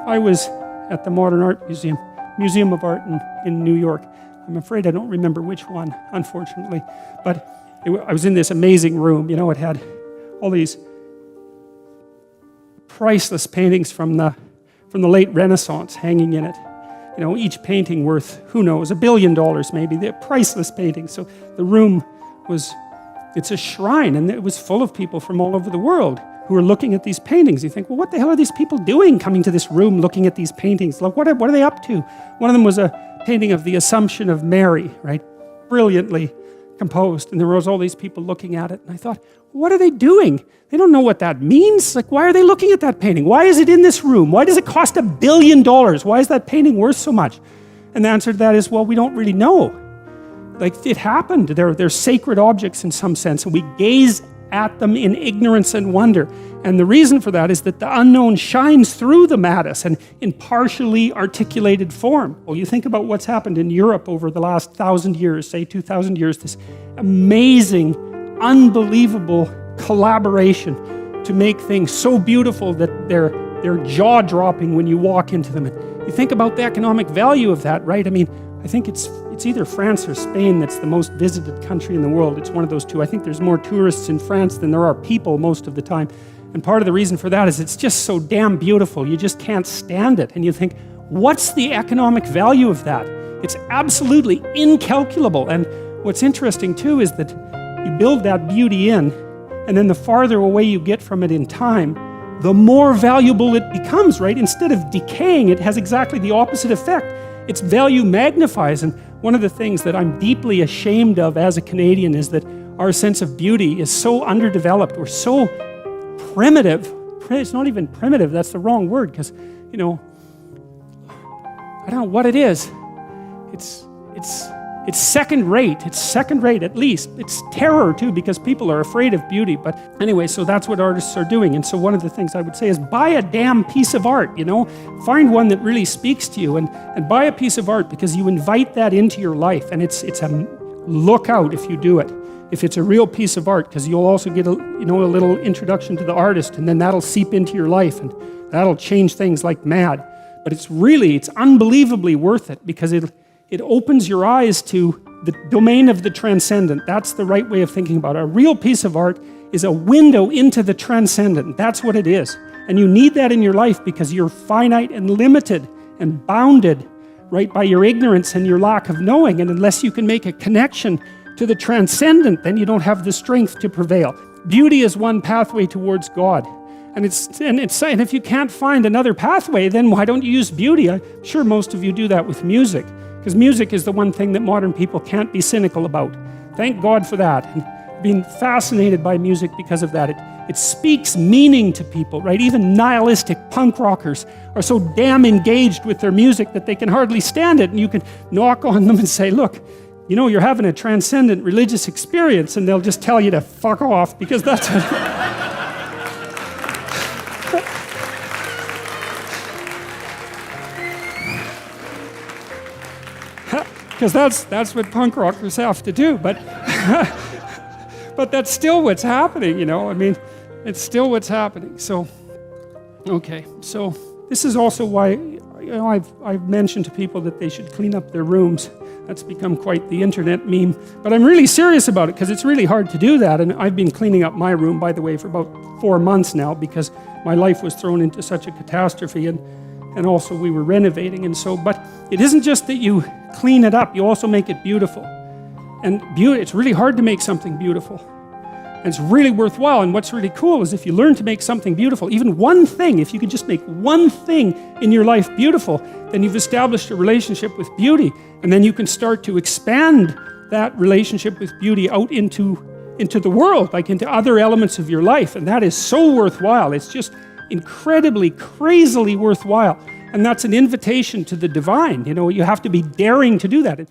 I was at the Modern Art Museum, Museum of Art in New York. I'm afraid I don't remember which one, unfortunately. But I was in this amazing room. You know, it had all these priceless paintings from the late Renaissance hanging in it. You know, each painting worth, who knows, $1 billion maybe. They're priceless paintings. So the room it's a shrine, and it was full of people from all over the world who were looking at these paintings. You think, well, what the hell are these people doing coming to this room looking at these paintings? Like, what are they up to? One of them was a painting of the Assumption of Mary, right? Brilliantly composed. And there was all these people looking at it. And I thought, what are they doing? They don't know what that means. Like, why are they looking at that painting? Why is it in this room? Why does it cost $1 billion? Why is that painting worth so much? And the answer to that is, well, we don't really know. Like, it happened. They're sacred objects in some sense, and we gaze at them in ignorance and wonder. And the reason for that is that the unknown shines through the mattis and in partially articulated form. Well, you think about what's happened in Europe over the last 1,000 years, say 2,000 years, this amazing, unbelievable collaboration to make things so beautiful that they're jaw-dropping when you walk into them. And you think about the economic value of that, right? I mean, I think it's either France or Spain that's the most visited country in the world. It's one of those two. I think there's more tourists in France than there are people most of the time. And part of the reason for that is it's just so damn beautiful. You just can't stand it. And you think, what's the economic value of that? It's absolutely incalculable. And what's interesting too is that you build that beauty in, and then the farther away you get from it in time, the more valuable it becomes, right? Instead of decaying, it has exactly the opposite effect. Its value magnifies. And one of the things that I'm deeply ashamed of as a Canadian is that our sense of beauty is so underdeveloped. We're so primitive. It's not even primitive, that's the wrong word, because, you know, I don't know what it is. It's second rate. It's second rate at least. It's terror too, because people are afraid of beauty. But anyway, so that's what artists are doing. And so one of the things I would say is buy a damn piece of art, you know? Find one that really speaks to you and buy a piece of art, because you invite that into your life. And it's a look out if you do it. If it's a real piece of art, because you'll also get a little introduction to the artist, and then that'll seep into your life, and that'll change things like mad. But it's unbelievably worth it, because it opens your eyes to the domain of the transcendent. That's the right way of thinking about it. A real piece of art is a window into the transcendent. That's what it is. And you need that in your life, because you're finite and limited and bounded, right, by your ignorance and your lack of knowing. And unless you can make a connection to the transcendent, then you don't have the strength to prevail. Beauty is one pathway towards God. And if you can't find another pathway, then why don't you use beauty? I'm sure most of you do that with music. Because music is the one thing that modern people can't be cynical about. Thank God for that. And being fascinated by music because of that. It speaks meaning to people, right? Even nihilistic punk rockers are so damn engaged with their music that they can hardly stand it. And you can knock on them and say, look, you know, you're having a transcendent religious experience, and they'll just tell you to fuck off, because that's because that's what punk rockers have to do. But but that's still what's happening, you know. I mean, it's still what's happening. So, okay. So this is also why, you know, I've mentioned to people that they should clean up their rooms. That's become quite the internet meme. But I'm really serious about it, because it's really hard to do that. And I've been cleaning up my room, by the way, for about 4 months now, because my life was thrown into such a catastrophe, and also we were renovating. And so, but it isn't just that you clean it up, you also make it beautiful. And it's really hard to make something beautiful. And it's really worthwhile. And what's really cool is if you learn to make something beautiful, even one thing, if you could just make one thing in your life beautiful, then you've established a relationship with beauty. And then you can start to expand that relationship with beauty out into the world, like into other elements of your life. And that is so worthwhile. It's just incredibly, crazily worthwhile. And that's an invitation to the divine. You know, you have to be daring to do that.